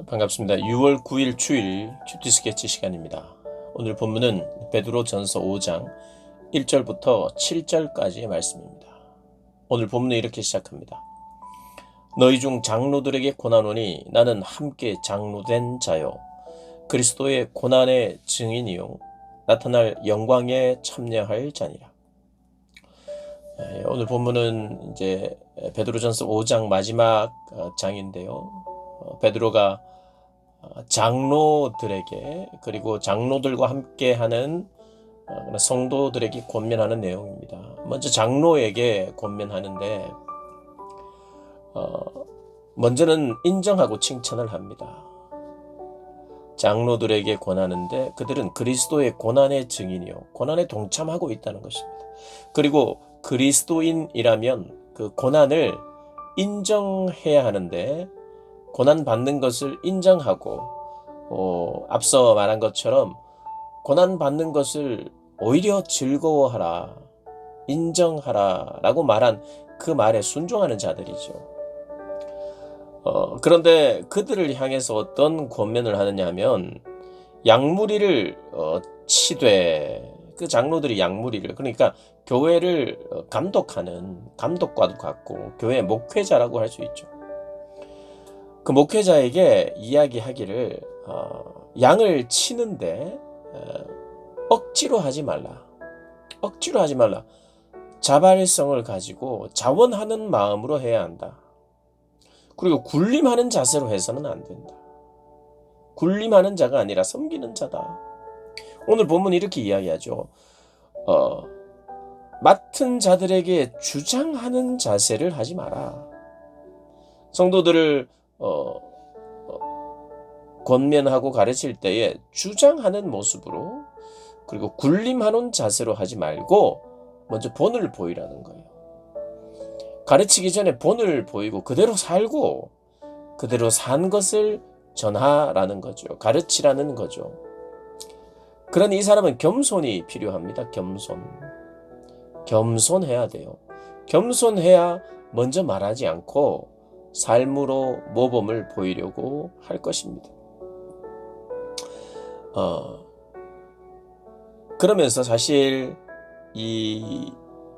반갑습니다. 6월 9일 주일 큐티 스케치 시간입니다. 오늘 본문은 베드로전서 5장 1절부터 7절까지의 말씀입니다. 오늘 본문은 이렇게 시작합니다. 너희 중 장로들에게 고난오니 나는 함께 장로된 자요 그리스도의 고난의 증인이요 나타날 영광에 참여할 자니라. 오늘 본문은 이제 베드로전서 5장 마지막 장인데요. 베드로가 장로들에게 그리고 장로들과 함께하는 성도들에게 권면하는 내용입니다. 먼저 장로에게 권면하는데 먼저는 인정하고 칭찬을 합니다. 장로들에게 권하는데 그들은 그리스도의 고난의 증인이요 고난에 동참하고 있다는 것입니다. 그리고 그리스도인이라면 그 고난을 인정해야 하는데 고난 받는 것을 인정하고 앞서 말한 것처럼 고난 받는 것을 오히려 즐거워하라, 인정하라 라고 말한 그 말에 순종하는 자들이죠. 그런데 그들을 향해서 어떤 권면을 하느냐 하면 양무리를 치되 그 장로들이 양무리를 그러니까 교회를 감독하는 감독과도 같고 교회 목회자라고 할 수 있죠. 그 목회자에게 이야기하기를 양을 치는데 억지로 하지 말라. 억지로 하지 말라. 자발성을 가지고 자원하는 마음으로 해야 한다. 그리고 군림하는 자세로 해서는 안 된다. 군림하는 자가 아니라 섬기는 자다. 오늘 본문 이렇게 이야기하죠. 맡은 자들에게 주장하는 자세를 하지 마라. 성도들을 권면하고 가르칠 때에 주장하는 모습으로 그리고 군림하는 자세로 하지 말고 먼저 본을 보이라는 거예요. 가르치기 전에 본을 보이고 그대로 살고 그대로 산 것을 전하라는 거죠. 가르치라는 거죠. 그러니 이 사람은 겸손이 필요합니다. 겸손해야 돼요. 겸손해야 먼저 말하지 않고 삶으로 모범을 보이려고 할 것입니다. 그러면서 사실 이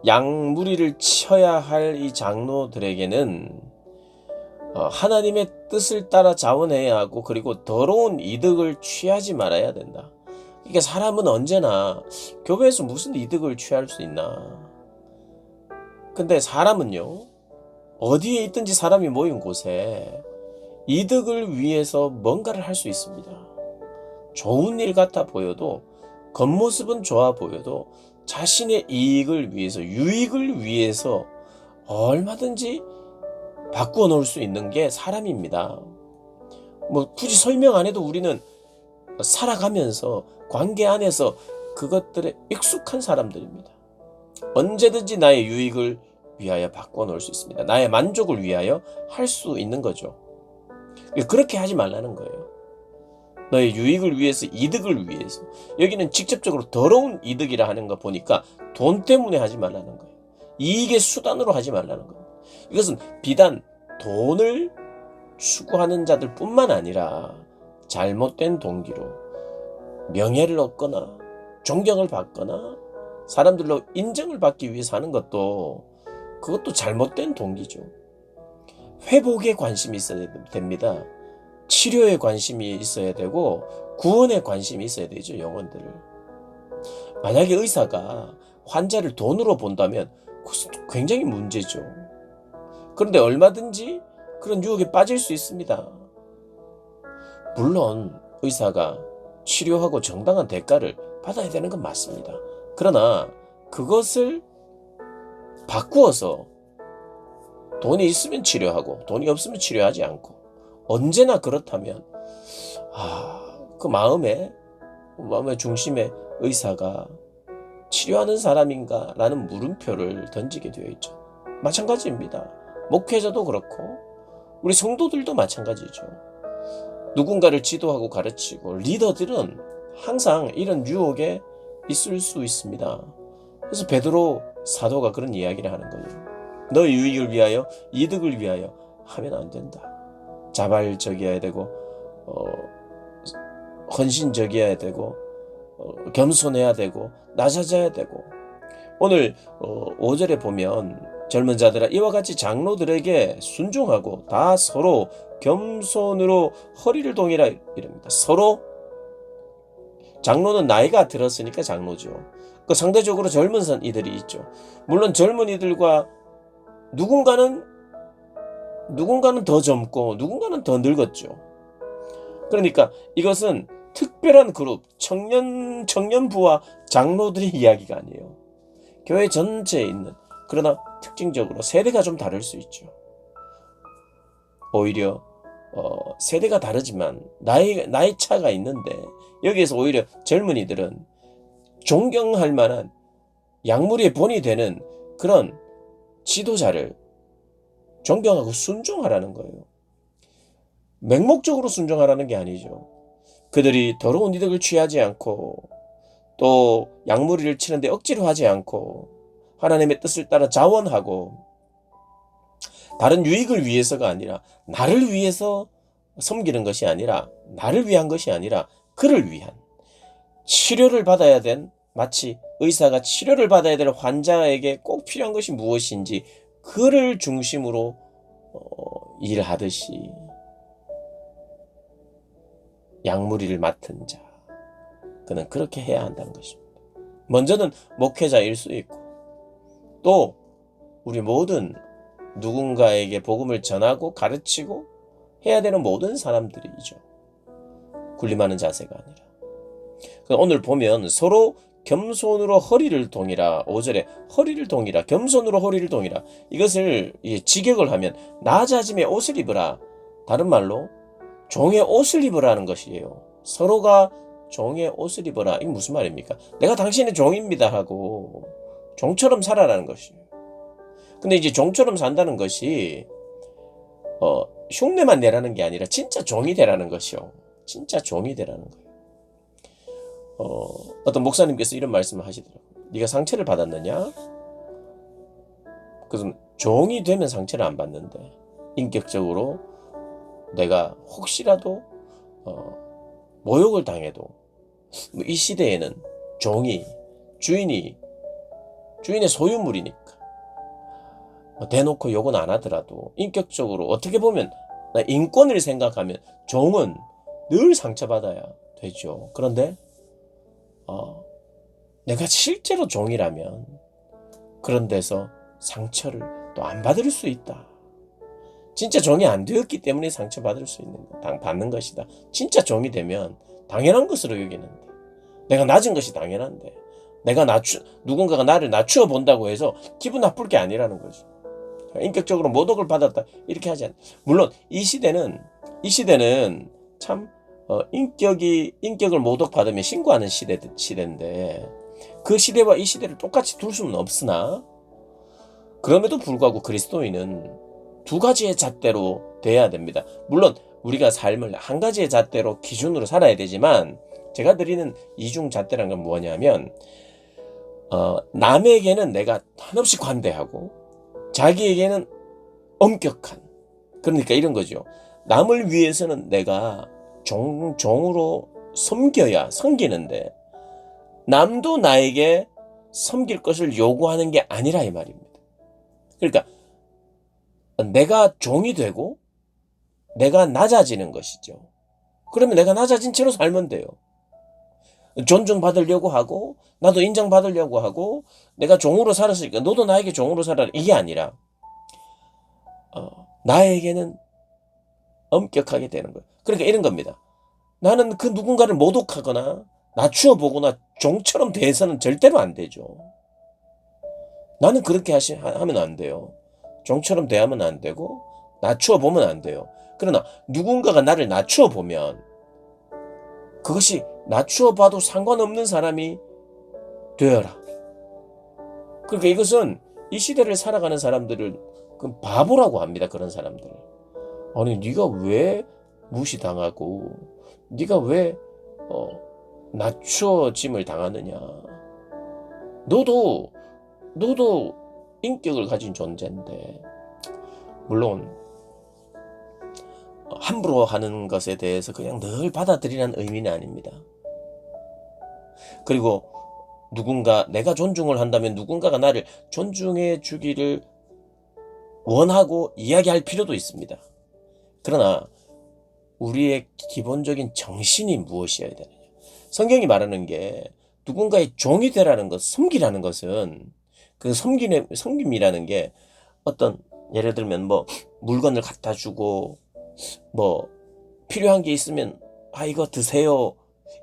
양무리를 쳐야 할 이 장로들에게는 하나님의 뜻을 따라 자원해야 하고 그리고 더러운 이득을 취하지 말아야 된다. 그러니까 사람은 언제나 교회에서 무슨 이득을 취할 수 있나. 근데 사람은요. 어디에 있든지 사람이 모인 곳에 이득을 위해서 뭔가를 할 수 있습니다. 좋은 일 같아 보여도 겉모습은 좋아 보여도 자신의 이익을 위해서 유익을 위해서 얼마든지 바꾸어 놓을 수 있는 게 사람입니다. 뭐 굳이 설명 안 해도 우리는 살아가면서 관계 안에서 그것들에 익숙한 사람들입니다. 언제든지 나의 유익을 위하여 바꿔 놓을 수 있습니다. 나의 만족을 위하여 할 수 있는 거죠. 그렇게 하지 말라는 거예요. 너의 유익을 위해서, 이득을 위해서. 여기는 직접적으로 더러운 이득이라 하는 거 보니까 돈 때문에 하지 말라는 거예요. 이익의 수단으로 하지 말라는 거예요. 이것은 비단 돈을 추구하는 자들 뿐만 아니라 잘못된 동기로 명예를 얻거나 존경을 받거나 사람들로 인정을 받기 위해서 하는 것도 그것도 잘못된 동기죠. 회복에 관심이 있어야 됩니다. 치료에 관심이 있어야 되고 구원에 관심이 있어야 되죠. 영혼들을. 만약에 의사가 환자를 돈으로 본다면 그것은 굉장히 문제죠. 그런데 얼마든지 그런 유혹에 빠질 수 있습니다. 물론 의사가 치료하고 정당한 대가를 받아야 되는 건 맞습니다. 그러나 그것을 바꾸어서 돈이 있으면 치료하고 돈이 없으면 치료하지 않고 언제나 그렇다면 그 마음의 중심에 의사가 치료하는 사람인가 라는 물음표를 던지게 되어 있죠. 마찬가지입니다. 목회자도 그렇고 우리 성도들도 마찬가지죠. 누군가를 지도하고 가르치고 리더들은 항상 이런 유혹에 있을 수 있습니다. 그래서 베드로 사도가 그런 이야기를 하는 거예요. 너의 유익을 위하여 이득을 위하여 하면 안 된다. 자발적이어야 되고 어, 헌신적이어야 되고 겸손해야 되고 낮아져야 되고 오늘 5절에 보면 젊은 자들아 이와 같이 장로들에게 순종하고 다 서로 겸손으로 허리를 동이라 이럽니다. 서로 장로는 나이가 들었으니까 장로죠. 그 상대적으로 젊은 이들이 있죠. 물론 젊은이들과 누군가는 더 젊고 누군가는 더 늙었죠. 그러니까 이것은 특별한 그룹 청년부와 장로들의 이야기가 아니에요. 교회 전체에 있는 그러나 특징적으로 세대가 좀 다를 수 있죠. 오히려 세대가 다르지만 나이 차가 있는데 여기에서 오히려 젊은이들은 존경할 만한 양무리의 본이 되는 그런 지도자를 존경하고 순종하라는 거예요. 맹목적으로 순종하라는 게 아니죠. 그들이 더러운 이득을 취하지 않고 또 양무리를 치는데 억지로 하지 않고 하나님의 뜻을 따라 자원하고 다른 유익을 위해서가 아니라 나를 위해서 섬기는 것이 아니라 나를 위한 것이 아니라 그를 위한 치료를 받아야 된 마치 의사가 치료를 받아야 될 환자에게 꼭 필요한 것이 무엇인지 그를 중심으로 일하듯이 양무리를 맡은 자 그는 그렇게 해야 한다는 것입니다. 먼저는 목회자일 수 있고 또 우리 모든 누군가에게 복음을 전하고 가르치고 해야 되는 모든 사람들이죠. 군림하는 자세가 아니라. 오늘 보면 서로 겸손으로 허리를 동이라 5절에 허리를 동이라 겸손으로 허리를 동이라 이것을 직역을 하면 낮아짐의 옷을 입으라 다른 말로 종의 옷을 입으라는 것이에요. 서로가 종의 옷을 입어라. 이게 무슨 말입니까? 내가 당신의 종입니다 하고 종처럼 살아라는 것이에요. 근데 이제 종처럼 산다는 것이 흉내만 내라는 게 아니라 진짜 종이 되라는 것이요. 진짜 종이 되라는 거예요. 어떤 목사님께서 이런 말씀을 하시더라고요. 네가 상처를 받았느냐? 그래서 종이 되면 상처를 안 받는데 인격적으로 내가 혹시라도 모욕을 당해도 이 시대에는 종이 주인의 소유물이니까 대놓고 욕은 안 하더라도 인격적으로 어떻게 보면 인권을 생각하면 종은 늘 상처받아야 되죠. 그런데 내가 실제로 종이라면 그런 데서 상처를 또 안 받을 수 있다. 진짜 종이 안 되었기 때문에 상처받을 수 있는 받는 것이다. 진짜 종이 되면 당연한 것으로 여기는데 내가 낮은 것이 당연한데 내가 누군가가 나를 낮추어 본다고 해서 기분 나쁠 게 아니라는 거죠. 인격적으로 모독을 받았다 이렇게 하지 않아요. 물론 이 시대는 참 인격을 모독받으면 신고하는 시대인데 그 시대와 이 시대를 똑같이 둘 수는 없으나 그럼에도 불구하고 그리스도인은 두 가지의 잣대로 돼야 됩니다. 물론 우리가 삶을 한 가지의 잣대로 기준으로 살아야 되지만 제가 드리는 이중 잣대란 건 뭐냐면 남에게는 내가 한없이 관대하고 자기에게는 엄격한 그러니까 이런 거죠. 남을 위해서는 내가 종으로 섬기는데 남도 나에게 섬길 것을 요구하는 게 아니라 이 말입니다. 그러니까 내가 종이 되고 내가 낮아지는 것이죠. 그러면 내가 낮아진 채로 살면 돼요. 존중받으려고 하고 나도 인정받으려고 하고 내가 종으로 살았으니까 너도 나에게 종으로 살아라 이게 아니라 나에게는 엄격하게 되는 거예요. 그러니까 이런 겁니다. 나는 그 누군가를 모독하거나 낮추어 보거나 종처럼 대해서는 절대로 안 되죠. 나는 그렇게 하면 안 돼요. 종처럼 대하면 안 되고 낮추어 보면 안 돼요. 그러나 누군가가 나를 낮추어 보면 그것이 낮추어 봐도 상관없는 사람이 되어라. 그러니까 이것은 이 시대를 살아가는 사람들을 바보라고 합니다. 그런 사람들을. 아니 네가 왜 무시당하고 네가 왜 낮추어짐을 당하느냐. 너도 인격을 가진 존재인데 물론 함부로 하는 것에 대해서 그냥 늘 받아들이라는 의미는 아닙니다. 그리고 내가 존중을 한다면 누군가가 나를 존중해 주기를 원하고 이야기할 필요도 있습니다. 그러나 우리의 기본적인 정신이 무엇이어야 되느냐. 성경이 말하는 게 누군가의 종이 되라는 것, 섬기라는 것은 그 섬김이라는 게 어떤 예를 들면 뭐 물건을 갖다 주고 뭐 필요한 게 있으면 이거 드세요.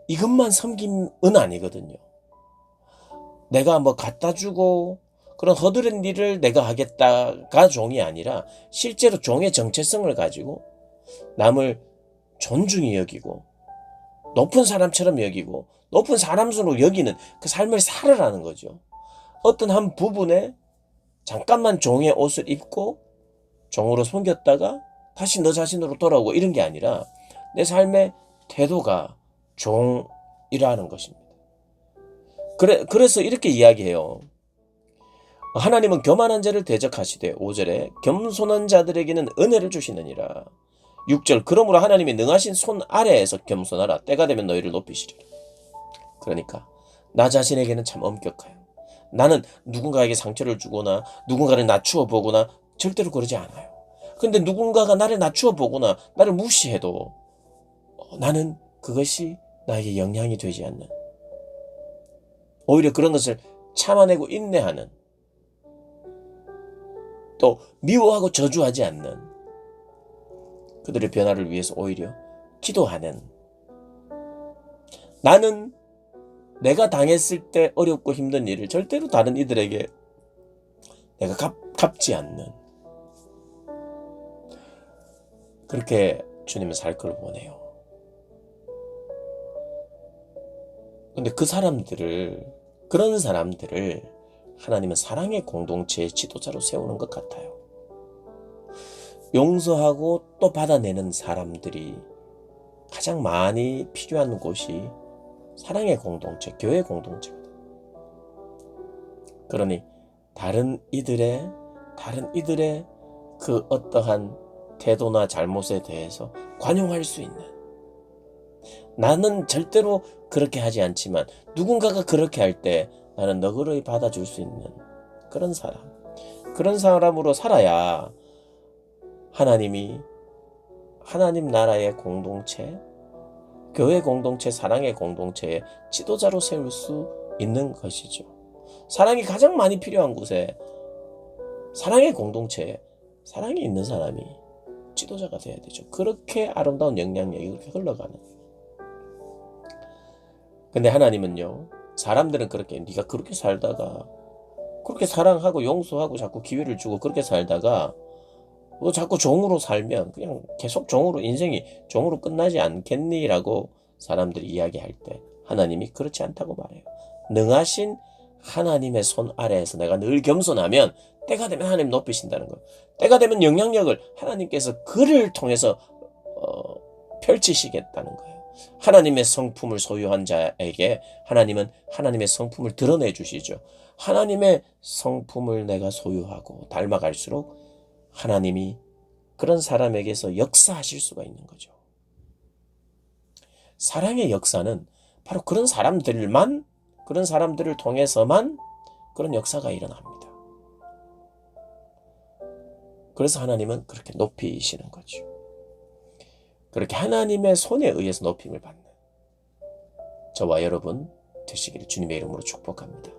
이것만 섬김은 아니거든요. 내가 뭐 갖다 주고 그런 허드렛 일을 내가 하겠다가 종이 아니라 실제로 종의 정체성을 가지고 남을 존중히 여기고 높은 사람처럼 여기고 높은 사람으로 여기는 그 삶을 살아라는 거죠. 어떤 한 부분에 잠깐만 종의 옷을 입고 종으로 섬겼다가 다시 너 자신으로 돌아오고 이런 게 아니라 내 삶의 태도가 종이라는 것입니다. 그래서 이렇게 이야기해요. 하나님은 교만한 자를 대적하시되 5절에 겸손한 자들에게는 은혜를 주시느니라. 6절 그러므로 하나님의 능하신 손 아래에서 겸손하라. 때가 되면 너희를 높이시리라. 그러니까 나 자신에게는 참 엄격해요. 나는 누군가에게 상처를 주거나 누군가를 낮추어 보거나 절대로 그러지 않아요. 근데 누군가가 나를 낮추어 보거나 나를 무시해도 나는 그것이 나에게 영향이 되지 않는, 오히려 그런 것을 참아내고 인내하는, 또 미워하고 저주하지 않는, 그들의 변화를 위해서 오히려 기도하는, 나는 내가 당했을 때 어렵고 힘든 일을 절대로 다른 이들에게 내가 갚지 않는, 그렇게 주님은 살 걸 원해요. 근데 그런 사람들을 하나님은 사랑의 공동체의 지도자로 세우는 것 같아요. 용서하고 또 받아내는 사람들이 가장 많이 필요한 곳이 사랑의 공동체, 교회 공동체거든요. 그러니 다른 이들의 그 어떠한 태도나 잘못에 대해서 관용할 수 있는, 나는 절대로 그렇게 하지 않지만 누군가가 그렇게 할 때 나는 너그러이 받아줄 수 있는 그런 사람으로 살아야 하나님 나라의 공동체, 교회 공동체, 사랑의 공동체의 지도자로 세울 수 있는 것이죠. 사랑이 가장 많이 필요한 곳에, 사랑의 공동체에 사랑이 있는 사람이 지도자가 돼야 되죠. 그렇게 아름다운 영향력이 그렇게 흘러가는. 근데 하나님은요, 사람들은 그렇게, 네가 그렇게 살다가 그렇게 사랑하고 용서하고 자꾸 기회를 주고 그렇게 살다가 너 자꾸 종으로 살면 그냥 계속 인생이 종으로 끝나지 않겠니? 라고 사람들이 이야기할 때 하나님이 그렇지 않다고 말해요. 능하신 하나님의 손 아래에서 내가 늘 겸손하면 때가 되면 하나님 높이신다는 거예요. 때가 되면 영향력을 하나님께서 그를 통해서 펼치시겠다는 거예요. 하나님의 성품을 소유한 자에게 하나님은 하나님의 성품을 드러내 주시죠. 하나님의 성품을 내가 소유하고 닮아갈수록 하나님이 그런 사람에게서 역사하실 수가 있는 거죠. 사랑의 역사는 바로 그런 사람들을 통해서만 그런 역사가 일어납니다. 그래서 하나님은 그렇게 높이시는 거죠. 그렇게 하나님의 손에 의해서 높임을 받는 저와 여러분 되시기를 주님의 이름으로 축복합니다.